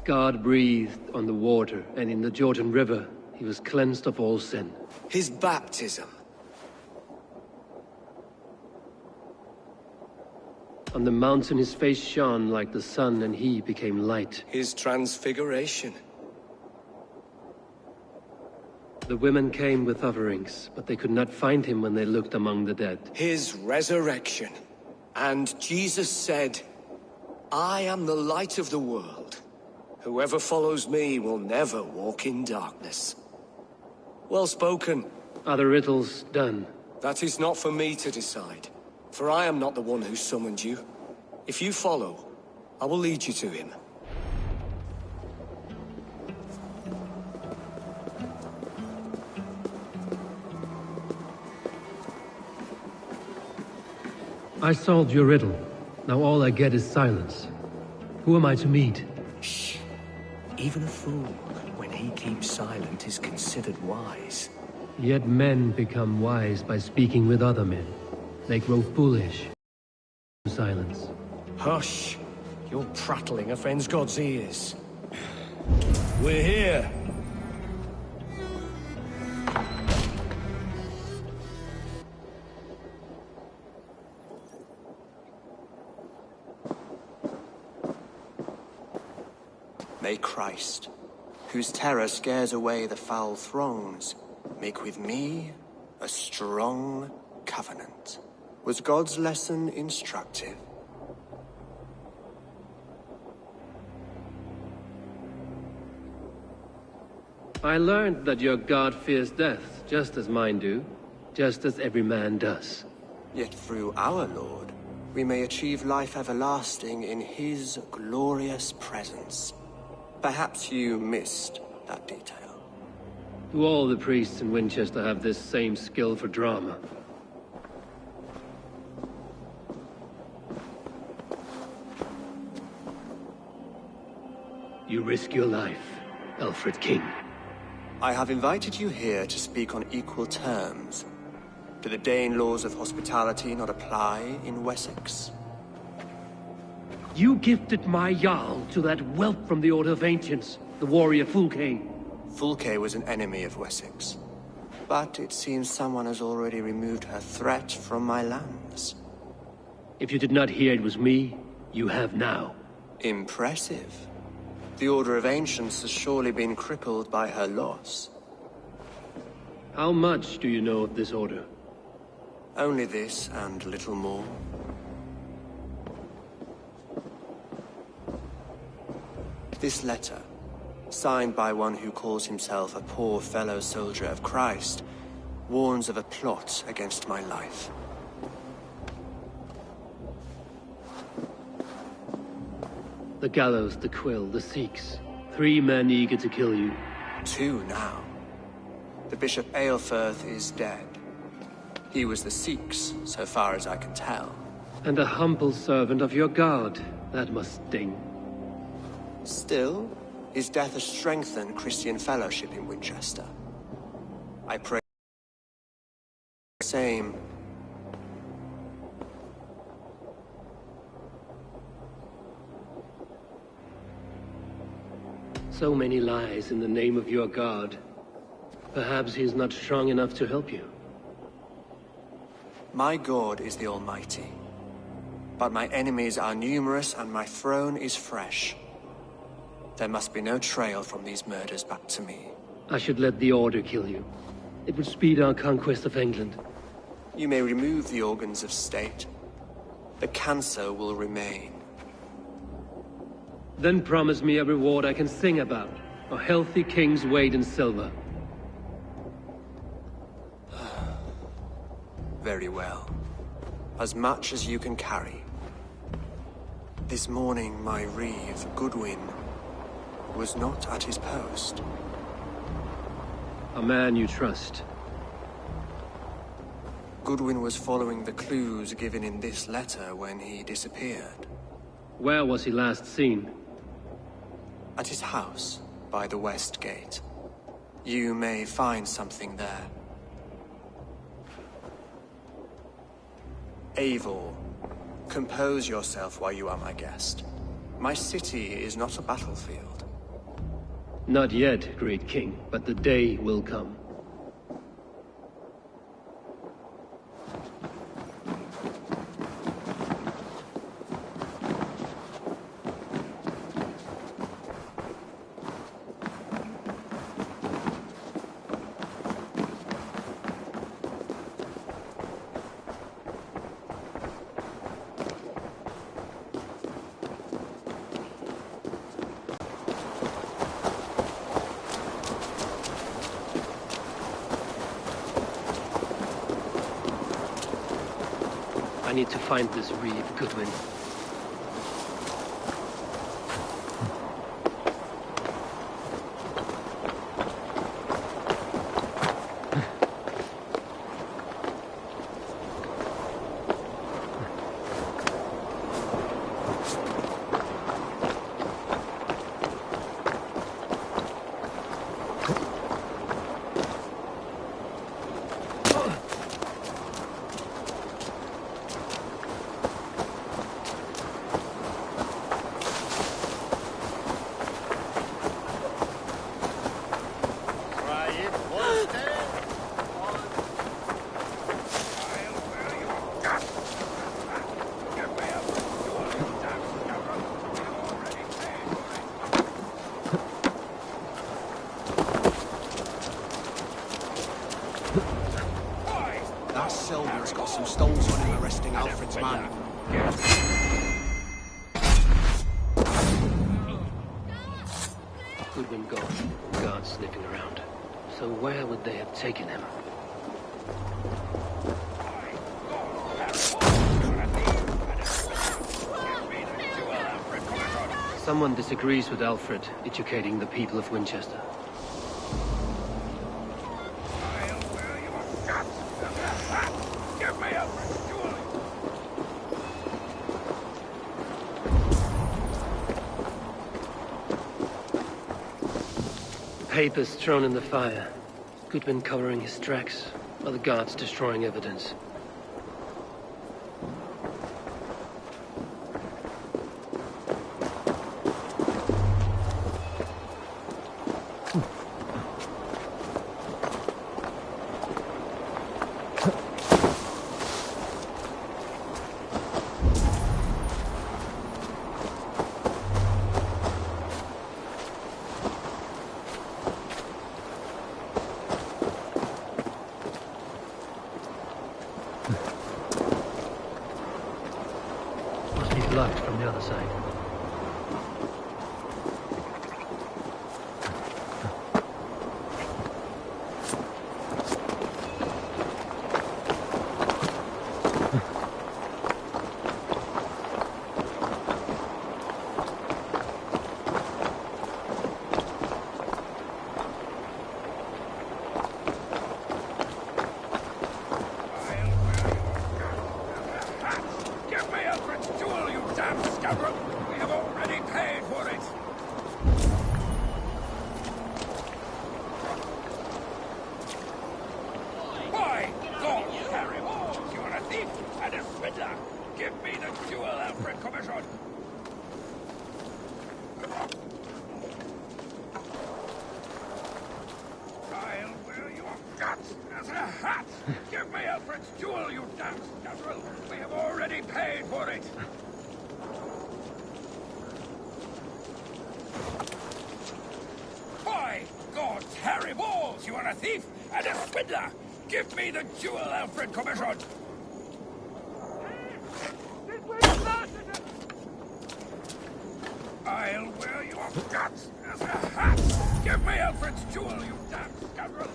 God breathed on the water, and in the Jordan River, he was cleansed of all sin. His baptism. On the mountain his face shone like the sun, and he became light. His transfiguration. The women came with offerings, but they could not find him when they looked among the dead. His resurrection. And Jesus said, I am the light of the world. Whoever follows me will never walk in darkness. Well spoken. Are the riddles done? That is not for me to decide, for I am not the one who summoned you. If you follow, I will lead you to him. I solved your riddle. Now all I get is silence. Who am I to meet? Shh. Even a fool, when he keeps silent, is considered wise. Yet men become wise by speaking with other men. They grow foolish. Silence. Hush! Your prattling offends God's ears. We're here! May Christ, whose terror scares away the foul throngs, make with me a strong covenant. Was God's lesson instructive? I learned that your God fears death, just as mine do, just as every man does. Yet through our Lord, we may achieve life everlasting in his glorious presence. Perhaps you missed that detail. Do all the priests in Winchester have this same skill for drama? You risk your life, Alfred King. I have invited you here to speak on equal terms. Do the Dane laws of hospitality not apply in Wessex? You gifted my Jarl to that whelp from the Order of Ancients, the warrior Fulke. Fulke was an enemy of Wessex. But it seems someone has already removed her threat from my lands. If you did not hear it was me, you have now. Impressive. The Order of Ancients has surely been crippled by her loss. How much do you know of this order? Only this and little more. This letter, signed by one who calls himself a poor fellow soldier of Christ, warns of a plot against my life. The gallows, the quill, the Sikhs. 3 men eager to kill you. 2 now. The Bishop Aelfirth is dead. He was the Sikhs, so far as I can tell. And a humble servant of your God. That must sting. Still, his death has strengthened Christian fellowship in Winchester. I pray the same. So many lies in the name of your God. Perhaps he is not strong enough to help you. My God is the Almighty. But my enemies are numerous and my throne is fresh. There must be no trail from these murders back to me. I should let the Order kill you. It would speed our conquest of England. You may remove the organs of state. The cancer will remain. Then promise me a reward I can sing about. A healthy king's weight in silver. Very well. As much as you can carry. This morning, my reeve, Goodwin, was not at his post. A man you trust. Goodwin was following the clues given in this letter when he disappeared. Where was he last seen? At his house, by the west gate. You may find something there. Eivor, compose yourself while you are my guest. My city is not a battlefield. Not yet, great king, but the day will come. I need to find this reed, Goodwin. That Sylvan's got some stones on him arresting Alfred's man. Goodwin gone. Guards sniffing around. So where would they have taken him? Someone disagrees with Alfred educating the people of Winchester. Papers thrown in the fire. Goodwin covering his tracks, while the guards destroying evidence. Blocked from the other side. We have already paid for it! Why, God, Harry Moore, you are a thief and a swindler! Give me the jewel Alfred commissioned! I'll wear your guts as a hat! Give me Alfred's jewel, you damn scoundrel! We have already paid for it! God's Harry Balls, you are a thief and a swindler! Give me the jewel Alfred commissioned! I'll wear your guts as a hat! Give me Alfred's jewel, you damn scoundrel!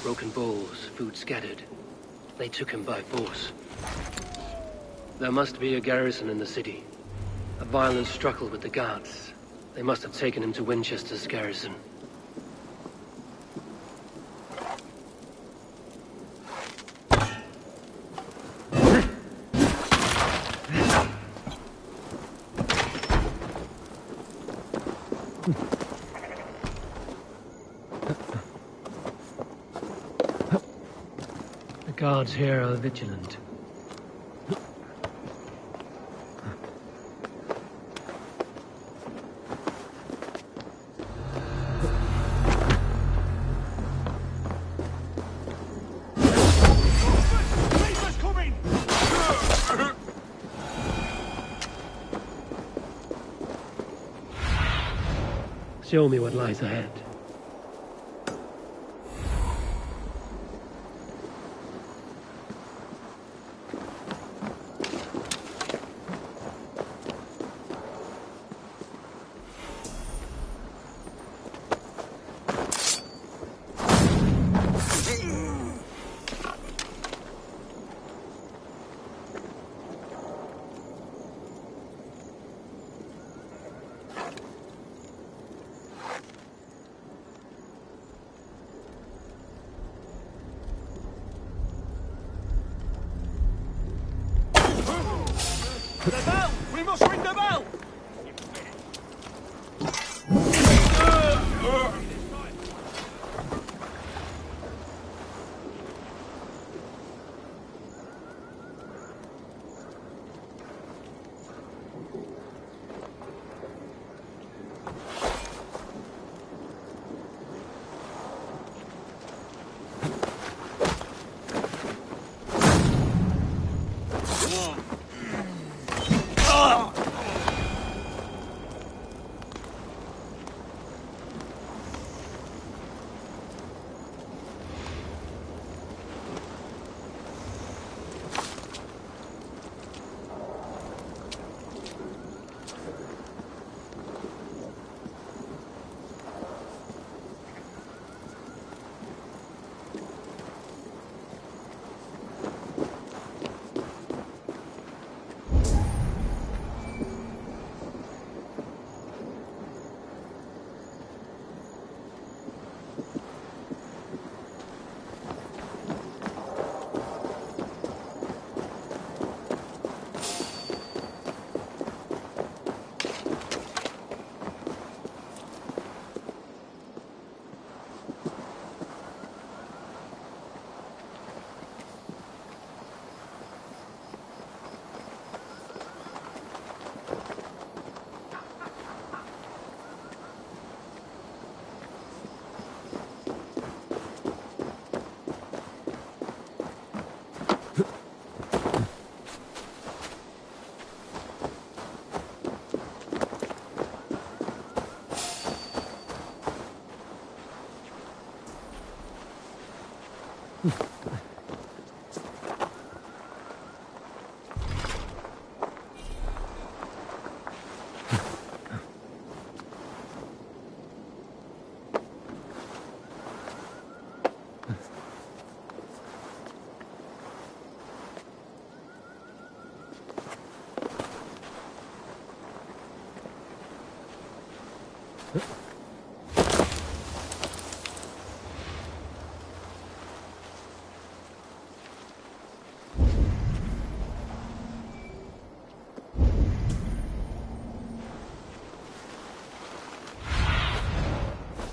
Broken bowls, food scattered. They took him by force. There must be a garrison in the city. A violent struggle with the guards. They must have taken him to Winchester's garrison. The guards here are vigilant. Show me what lies ahead. The bell! We must ring the bell!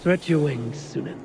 Stretch your wings, Sunan.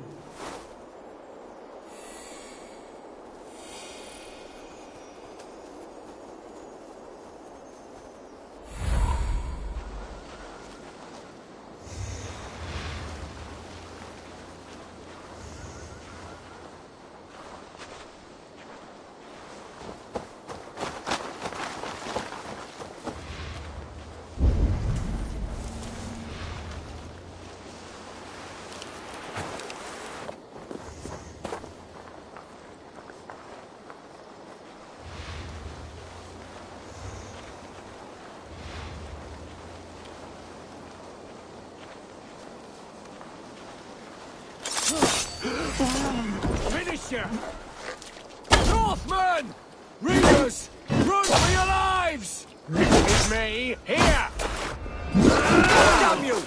Finisher! Northmen! Readers! Run for your lives! With me, here! Damn you!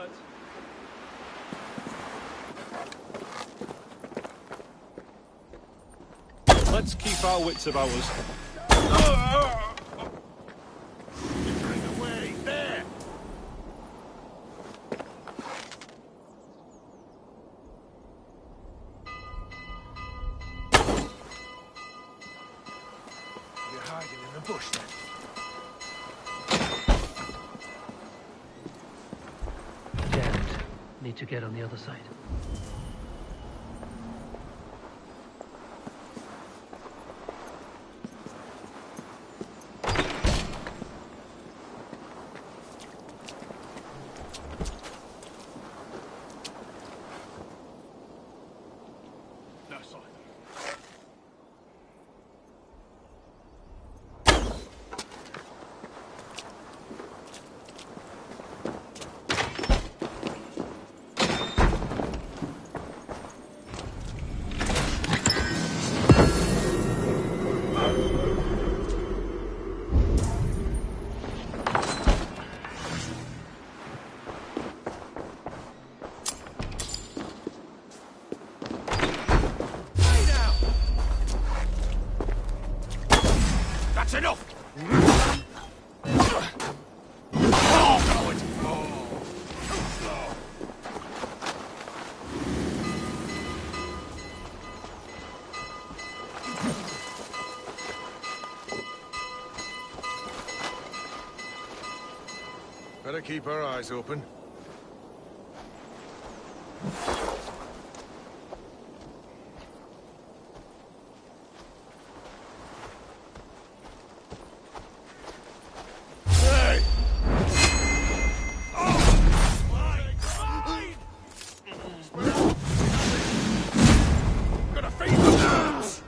Alert! Let's keep our wits about us. Get away, there! You're hiding in the bush, then? Damn it. Need to get on the other side. No sign. That's enough! Better keep our eyes open. Hey! Gonna feed the birds!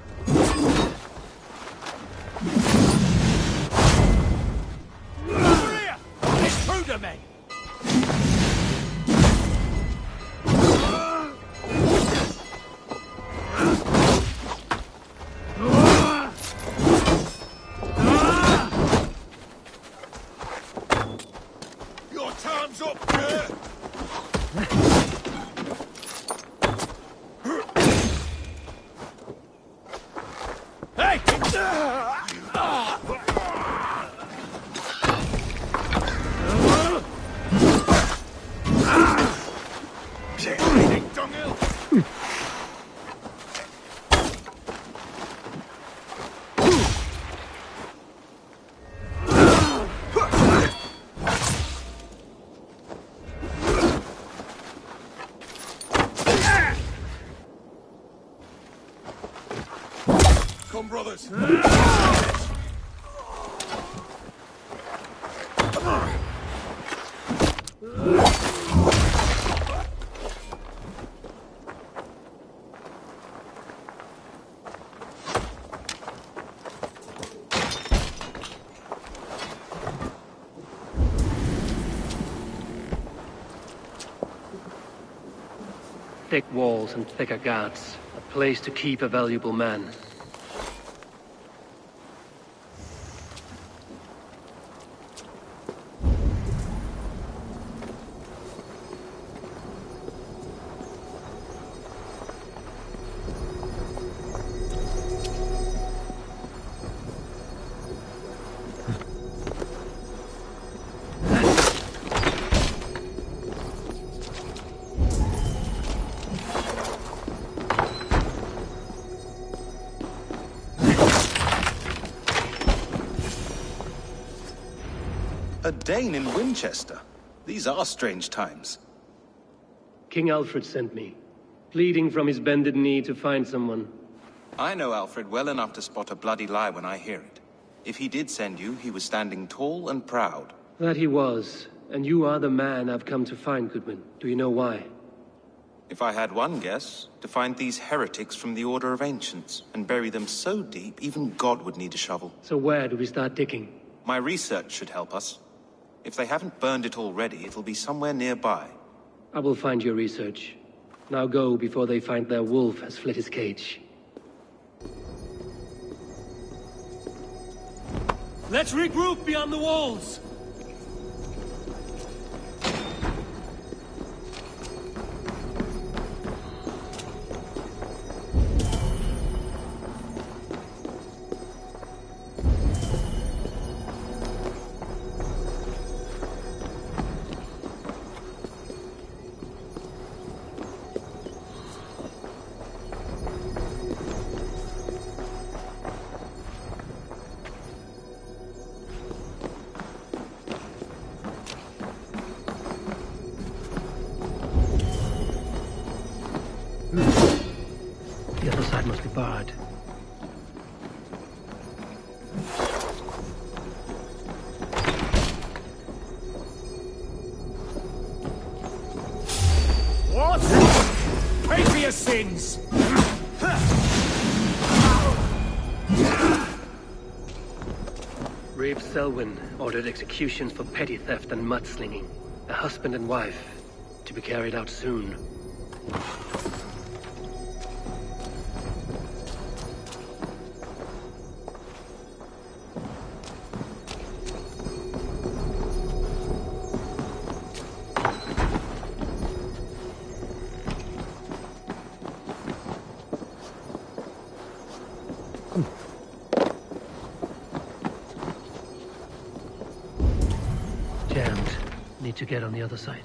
Over here! It's true to me! Your time's up, Kurt! Hey! Bleeding dunghill! Come, brothers! Thick walls and thicker guards. A place to keep a valuable man. A Dane in Winchester? These are strange times. King Alfred sent me, pleading from his bended knee to find someone. I know Alfred well enough to spot a bloody lie when I hear it. If he did send you, he was standing tall and proud. That he was, and you are the man I've come to find, Goodwin. Do you know why? If I had one guess, to find these heretics from the Order of Ancients, and bury them so deep, even God would need a shovel. So where do we start digging? My research should help us. If they haven't burned it already, it'll be somewhere nearby. I will find your research. Now go before they find their wolf has fled his cage. Let's regroup beyond the walls! must be barred. What? Pay for your sins! Reeve Selwyn ordered executions for petty theft and mudslinging. A husband and wife, to be carried out soon. Jammed. Need to get on the other side.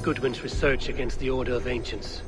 Goodwin's research against the Order of Ancients.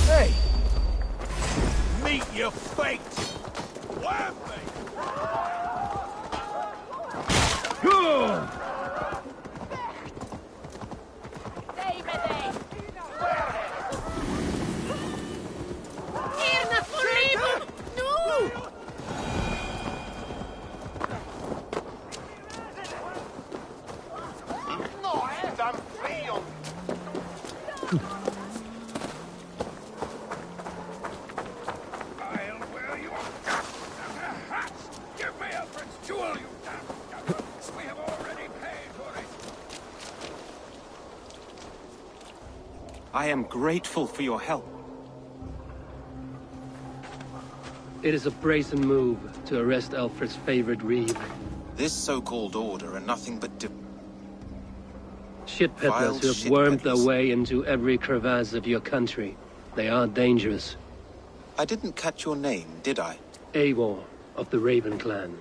Hey! Meet your fate! Wham me! I am grateful for your help. It is a brazen move to arrest Alfred's favorite reeve. This so-called order are nothing but Shit peddlers who have shit wormed their peddlers. way into every crevasse of your country. They are dangerous. I didn't catch your name, did I? Eivor of the Raven clan.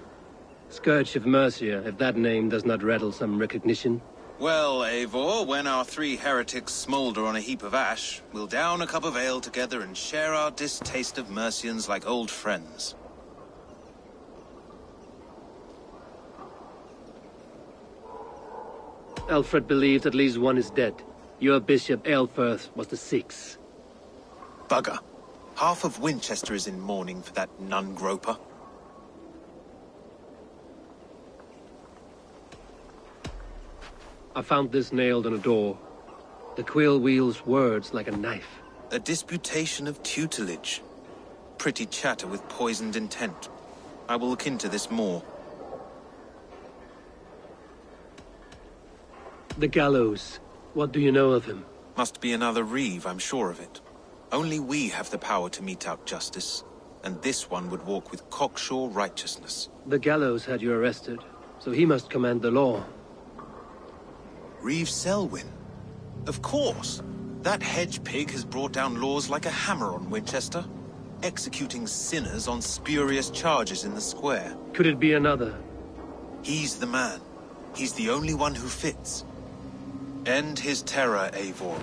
Scourge of Mercia, if that name does not rattle some recognition. Well, Eivor, when our three heretics smolder on a heap of ash, we'll down a cup of ale together and share our distaste of Mercians like old friends. Alfred believes at least one is dead. Your bishop, Aelfirth, was the sixth. Bugger. Half of Winchester is in mourning for that nun-groper. I found this nailed on a door. The quill wields words like a knife. A disputation of tutelage. Pretty chatter with poisoned intent. I will look into this more. The gallows. What do you know of him? Must be another reeve, I'm sure of it. Only we have the power to mete out justice, and this one would walk with cocksure righteousness. The gallows had you arrested, so he must command the law. Reeve Selwyn? Of course! That hedge pig has brought down laws like a hammer on Winchester, executing sinners on spurious charges in the square. Could it be another? He's the man. He's the only one who fits. End his terror, Eivor.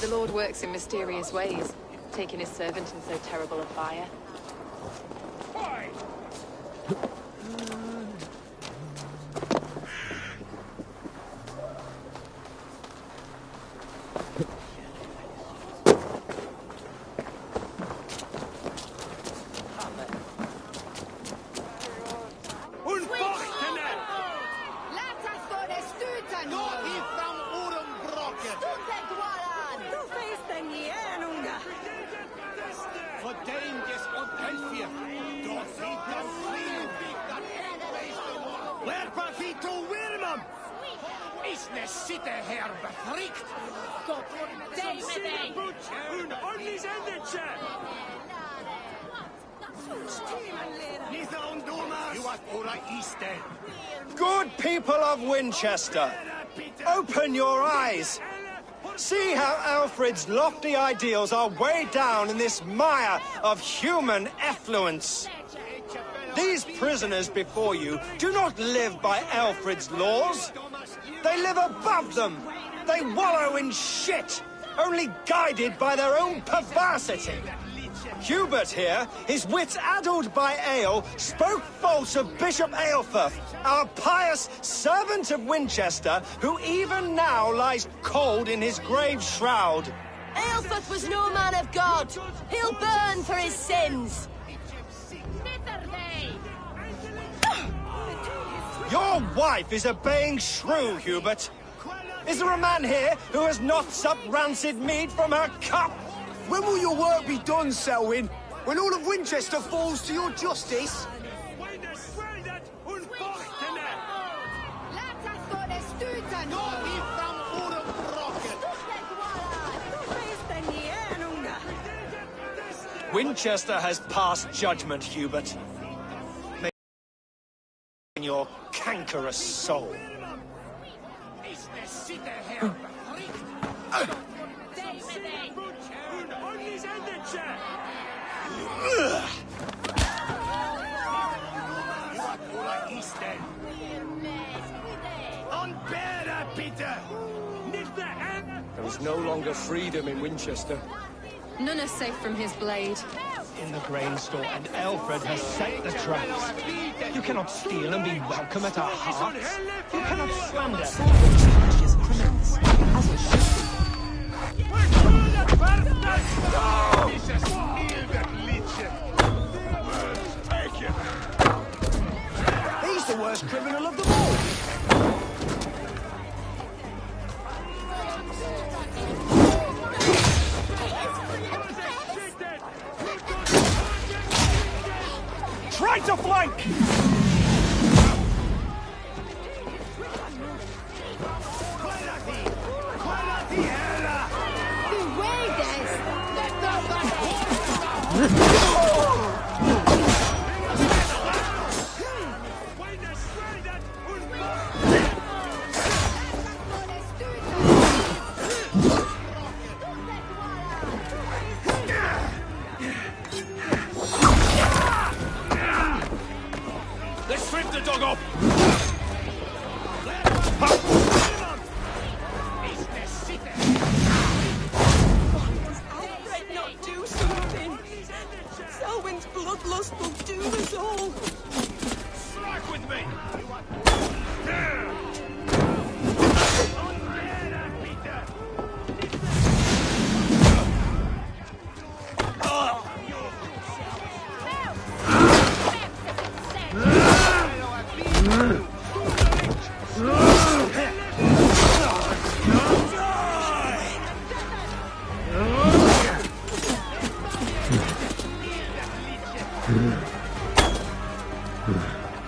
The Lord works in mysterious ways, taking his servant in so terrible a fire. Good people of Winchester, open your eyes. See how Alfred's lofty ideals are weighed down in this mire of human effluence. These prisoners before you do not live by Alfred's laws. They live above them. They wallow in shit, only guided by their own perversity. Hubert here, his wits addled by ale, spoke false of Bishop Aelfirth, our pious servant of Winchester, who even now lies cold in his grave shroud. Aelfirth was no man of God. He'll burn for his sins. Your wife is a baying shrew, Hubert. Is there a man here who has not supped rancid mead from her cup? When will your work be done, Selwyn? When all of Winchester falls to your justice? Winchester has passed judgment, Hubert. May in your cankerous soul. There is no longer freedom in Winchester. None are safe from his blade. In the grain store, and Alfred has set the traps. You cannot steal and be welcome at our hearts. You cannot slander. As criminals, as we should. He's the worst criminal of them all. Try to flank! Let's strip the dog off! Alfred not do something? Selwyn's bloodlust will do us all. Strike with me!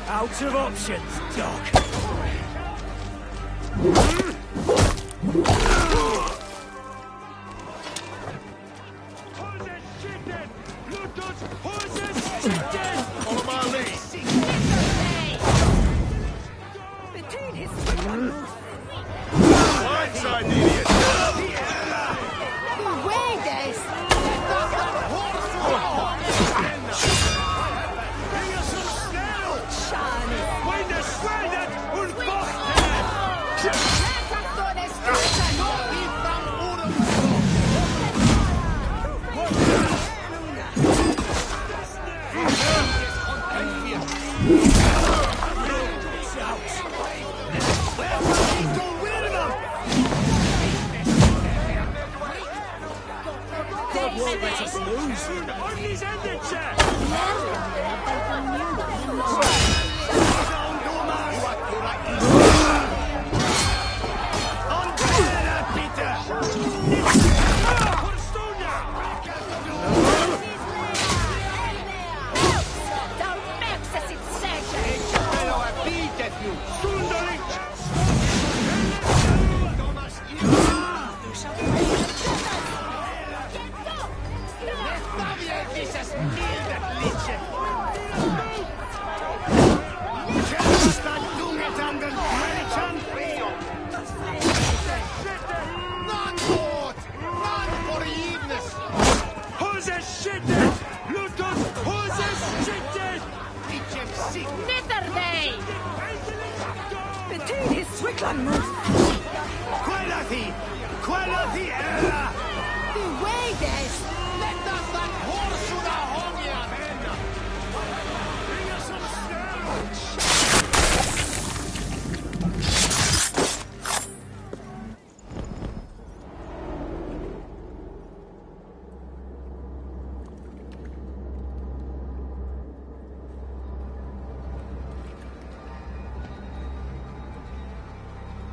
Out of options, Doc. Follow my lead! Blindside, idiot!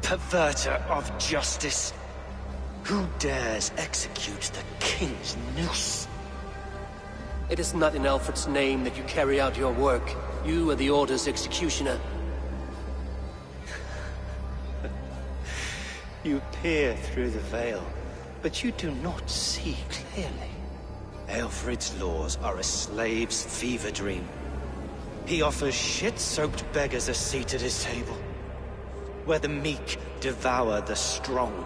Perverter of justice. Who dares execute the king's noose? It is not in Alfred's name that you carry out your work. You are the Order's executioner. You peer through the veil, but you do not see clearly. Alfred's laws are a slave's fever dream. He offers shit-soaked beggars a seat at his table, where the meek devour the strong.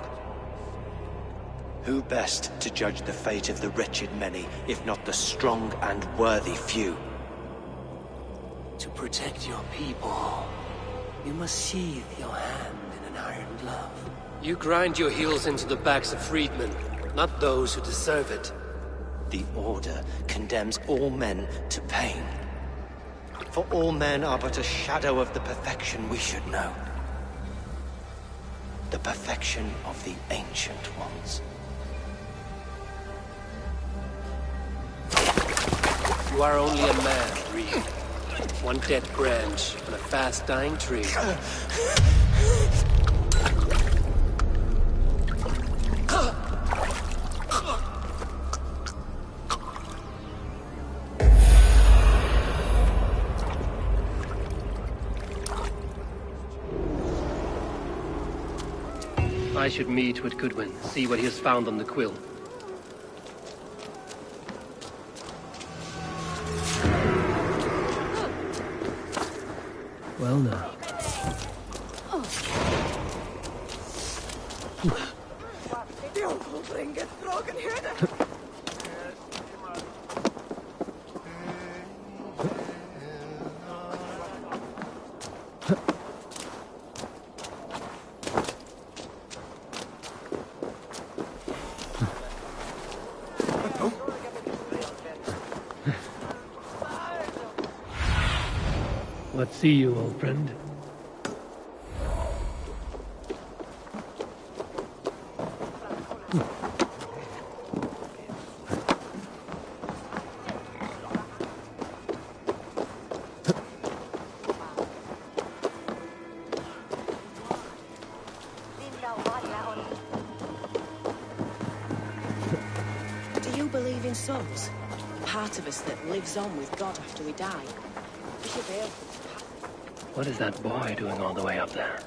Who best to judge the fate of the wretched many, if not the strong and worthy few? To protect your people, you must sheathe your hand in an iron glove. You grind your heels into the backs of freedmen, not those who deserve it. The Order condemns all men to pain. For all men are but a shadow of the perfection we should know. The perfection of the Ancient Ones. You are only a man, Reed. One dead branch on a fast-dying tree. I should meet with Goodwin, see what he has found on the quill. Well now. What see you, old friend? Do you believe in souls? The part of us that lives on with God after we die? What is that boy doing all the way up there?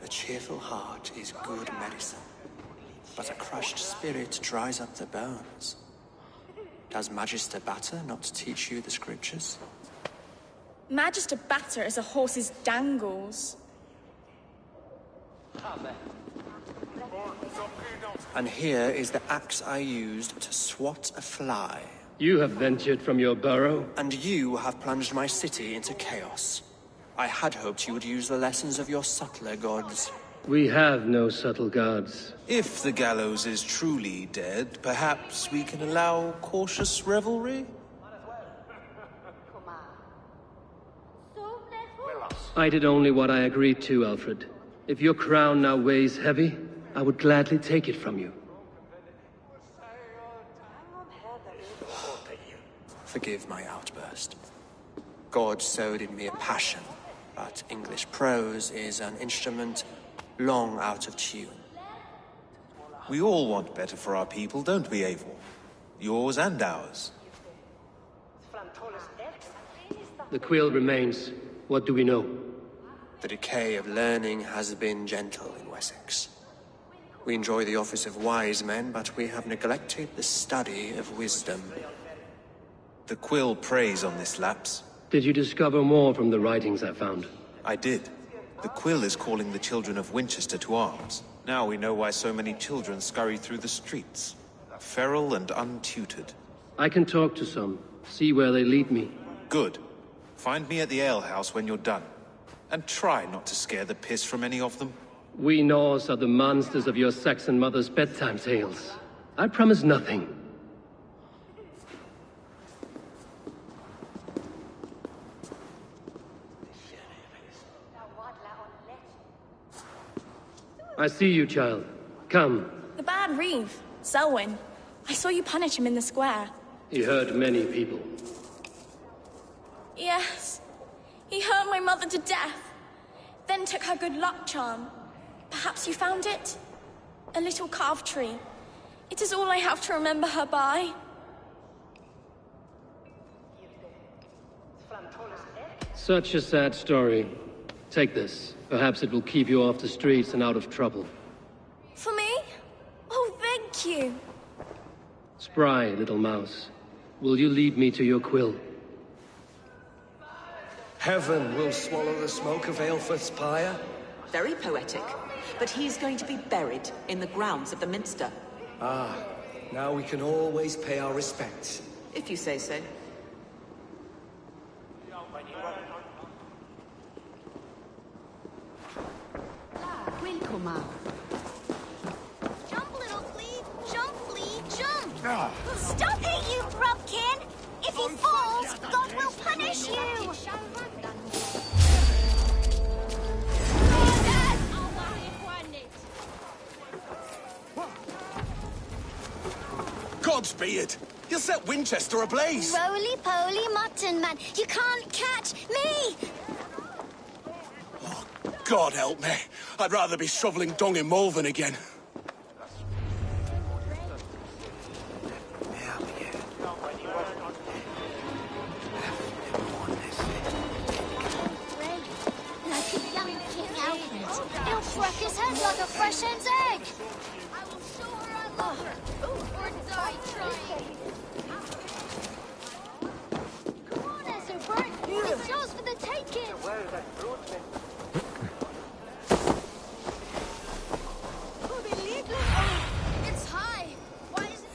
A cheerful heart is good medicine, but a crushed spirit dries up the bones. Does Magister Batter not teach you the scriptures? Magister Batter is a horse's dangles. And here is the axe I used to swat a fly. You have ventured from your burrow? And you have plunged my city into chaos. I had hoped you would use the lessons of your subtler gods. We have no subtle gods. If the gallows is truly dead, perhaps we can allow cautious revelry? I did only what I agreed to, Alfred. If your crown now weighs heavy, I would gladly take it from you. Forgive my outburst. God sowed in me a passion, but English prose is an instrument long out of tune. We all want better for our people, don't we, Eivor? Yours and ours. The quill remains. What do we know? The decay of learning has been gentle in Wessex. We enjoy the office of wise men, but we have neglected the study of wisdom. The quill preys on this lapse. Did you discover more from the writings I found? I did. The quill is calling the children of Winchester to arms. Now we know why so many children scurry through the streets. Feral and untutored. I can talk to some, see where they lead me. Good. Find me at the alehouse when you're done. And try not to scare the piss from any of them. We Norse are the monsters of your Saxon mother's bedtime tales. I promise nothing. I see you, child. Come. The bad reeve, Selwyn. I saw you punish him in the square. He hurt many people. Yes. He hurt my mother to death. Then took her good luck charm. Perhaps you found it? A little carved tree. It is all I have to remember her by. Such a sad story. Take this. Perhaps it will keep you off the streets and out of trouble. For me? Oh, thank you. Spry, little mouse. Will you lead me to your quill? Heaven will swallow the smoke of Aelfrith's pyre. Very poetic. But he's going to be buried in the grounds of the Minster. Ah, now we can always pay our respects. If you say so. Jump, little flea! Jump, flea, jump! Stop it, you grubkin! If he falls, God will punish you! Godspeed! You'll set Winchester ablaze! Roly-poly mutton man, you can't catch me! God help me. I'd rather be shoveling dung in Malvern again. Like a young King Alfred. He'll crack his head like a fresh hen's egg! I will show her I love her! Or die trying! Come on, Ethelbert! It's yours for the taking! It's high! Why is it...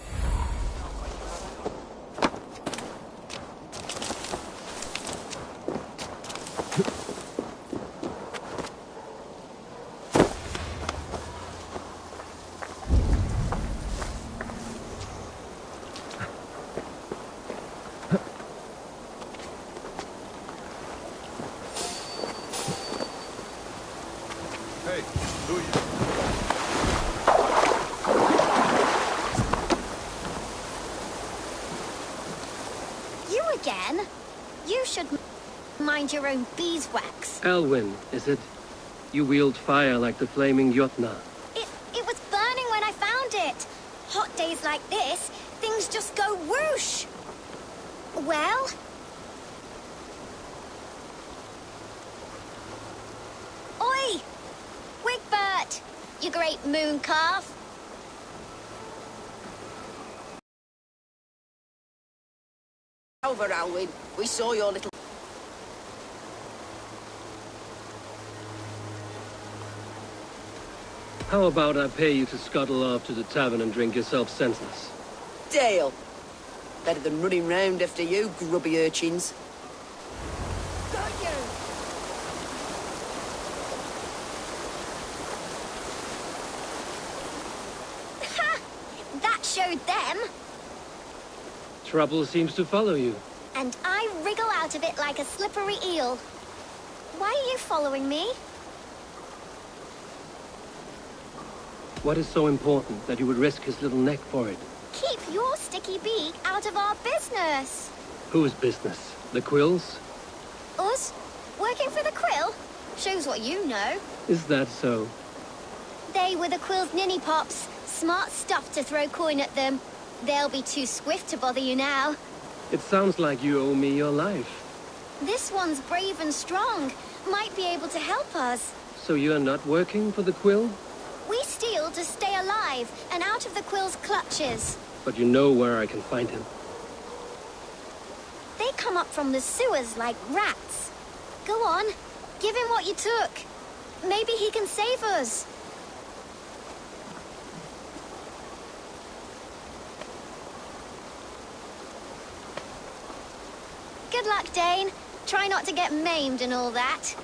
Hey, who are you? You again? You should mind your own beeswax. Elwyn, is it? You wield fire like the flaming Jotna. It was burning when I found it. Hot days like this, things just go whoosh. Well? Oi! Wigbert! You great moon calf! Over, Alwyn. We saw your little... How about I pay you to scuttle off to the tavern and drink yourself senseless? Dale. Better than running round after you, grubby urchins. Ha! That showed them. Trouble seems to follow you. And I wriggle out of it like a slippery eel. Why are you following me? What is so important that you would risk his little neck for it? Keep your sticky beak out of our business. Whose business? The Quill's? Us? Working for the Quill? Shows what you know. Is that so? They were the Quill's ninny pops. Smart stuff to throw coin at them. They'll be too swift to bother you now. It sounds like you owe me your life. This one's brave and strong. Might be able to help us. So you're not working for the Quill? We steal to stay alive and out of the Quill's clutches. But you know where I can find him. They come up from the sewers like rats. Go on, give him what you took. Maybe he can save us. Good luck, Dane. Try not to get maimed and all that.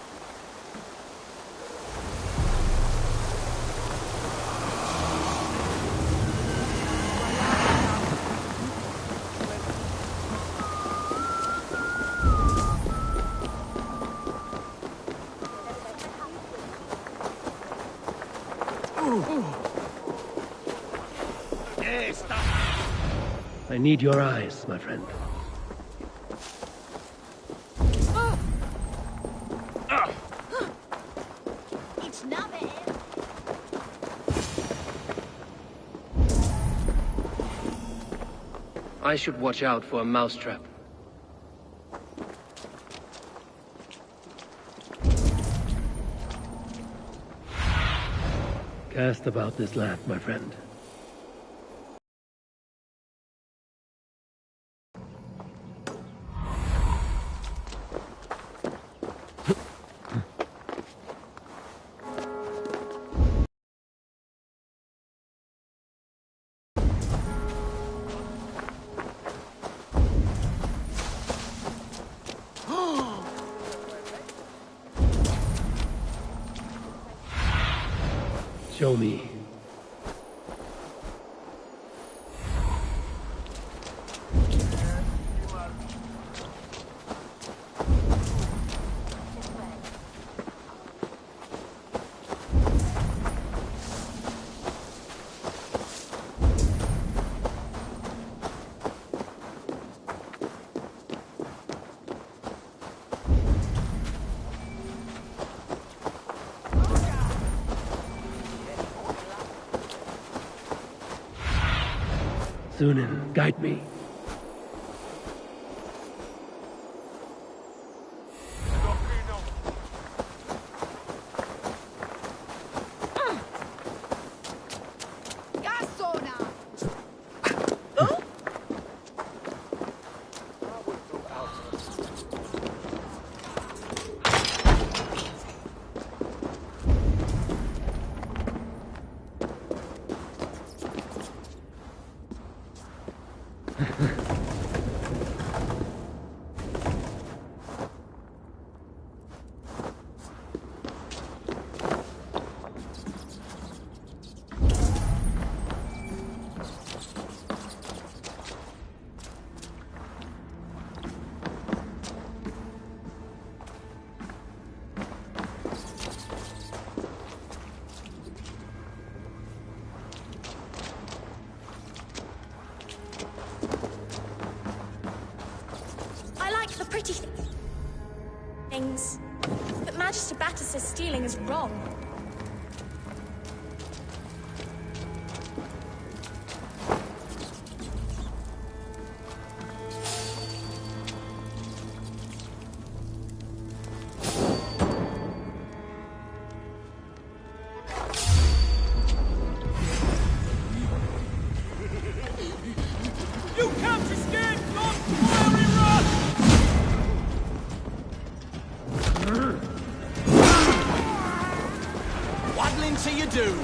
I need your eyes, my friend. It's not bad. I should watch out for a mousetrap. Cast about this land, my friend. Show me. Sunan, guide me. The pretty things. But Magister Batter says stealing is wrong. You come to scared God fiery wrath! Waddling to your doom.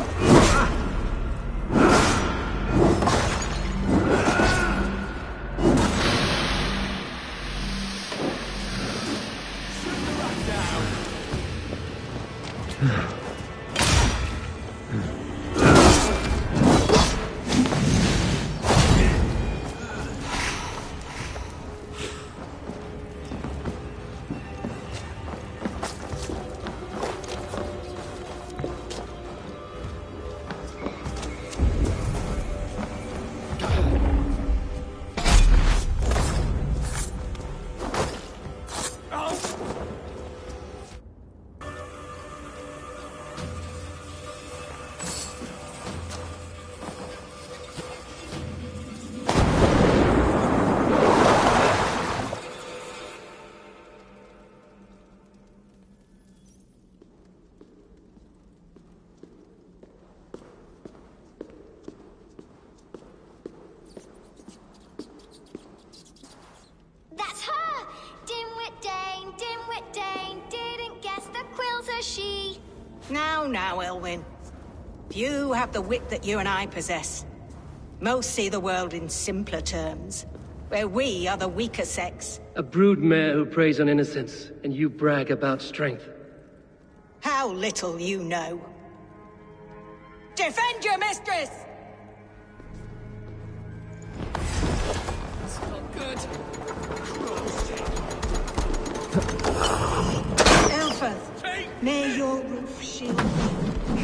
Now, Elwyn. Few have the wit that you and I possess. Most see the world in simpler terms, where we are the weaker sex. A broodmare who preys on innocence, and you brag about strength. How little you know. Defend your mistress! It's not good. Elfeth, may your roof shield you.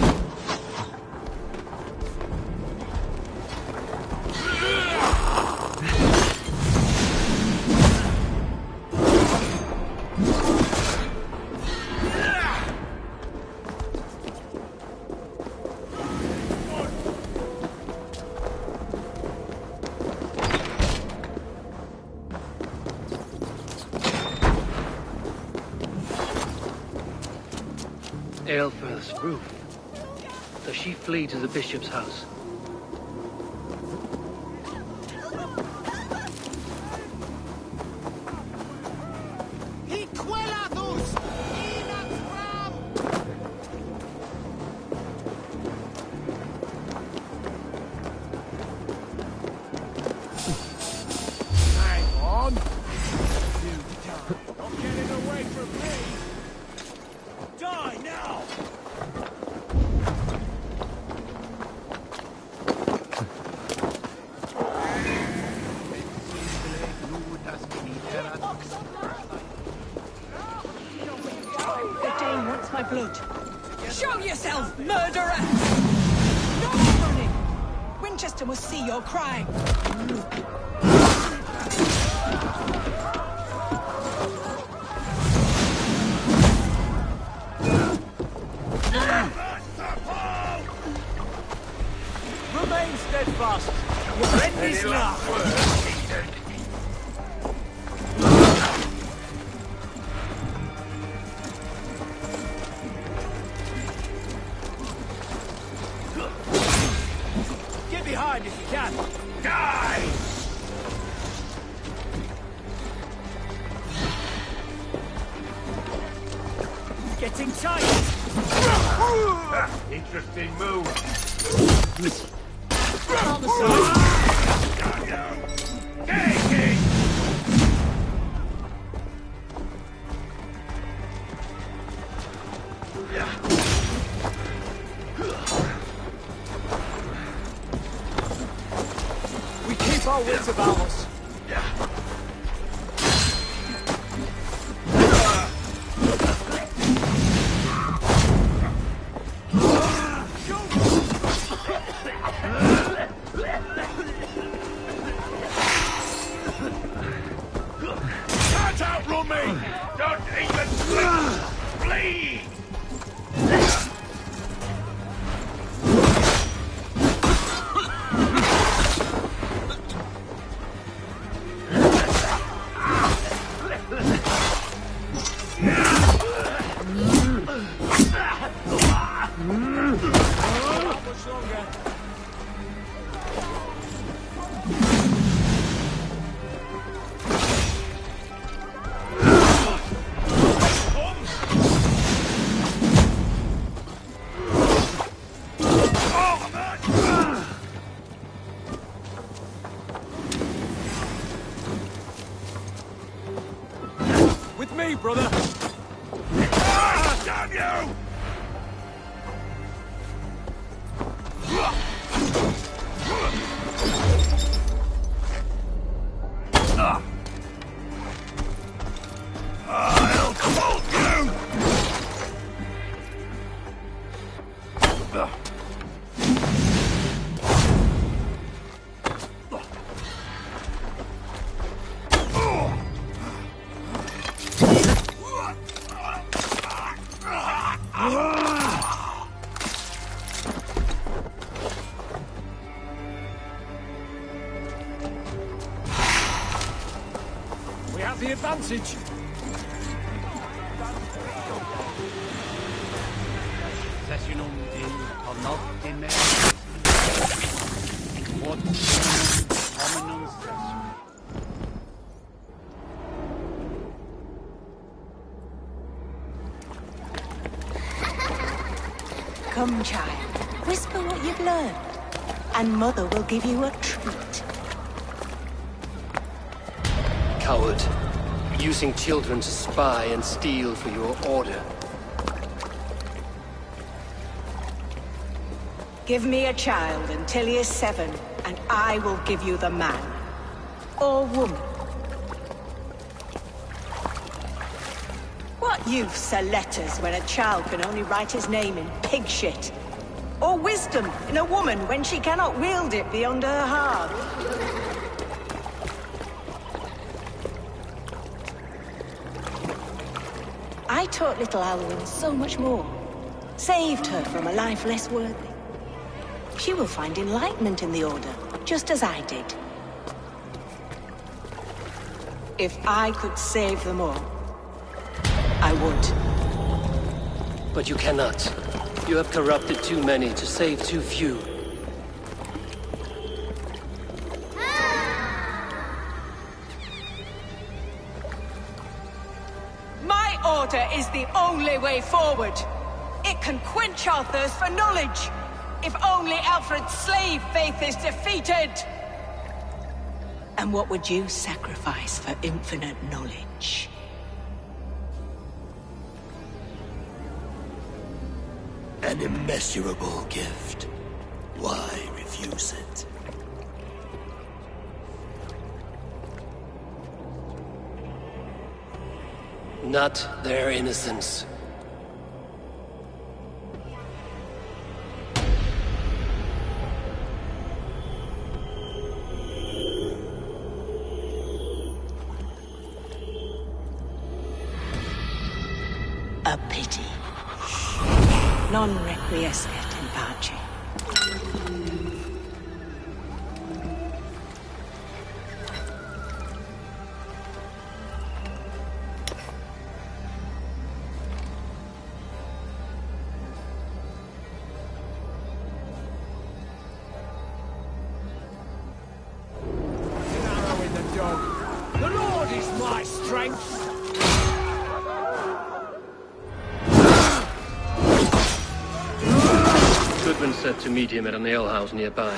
house roof. Does she flee to the bishop's house? Show yourself, murderer! No more running! Winchester must see your crime. Remain steadfast. Your end is now. If you can. Die! Getting tight! Interesting move. On the side! Our wits about us. Can't outrun me! Don't even flee! With me, brother! Ah, damn you! I'll hold you! We have the advantage. Come, child. Whisper what you've learned, and Mother will give you a treat. Coward. Using children to spy and steal for your order. Give me a child until he is 7, and I will give you the man. Or woman. What use are letters when a child can only write his name in pig shit? Or wisdom in a woman when she cannot wield it beyond her heart? I taught little Alwyn so much more. Saved her from a life less worthy. She will find enlightenment in the Order, just as I did. If I could save them all, I would. But you cannot. You have corrupted too many to save too few. My order is the only way forward. It can quench our thirst for knowledge. If only Alfred's slave faith is defeated! And what would you sacrifice for infinite knowledge? An immeasurable gift. Why refuse it? Not their innocence. A pity. Non requiescat in pace. Narrow in the dog. The Lord is my strength. Goodwin said to meet him at an alehouse nearby.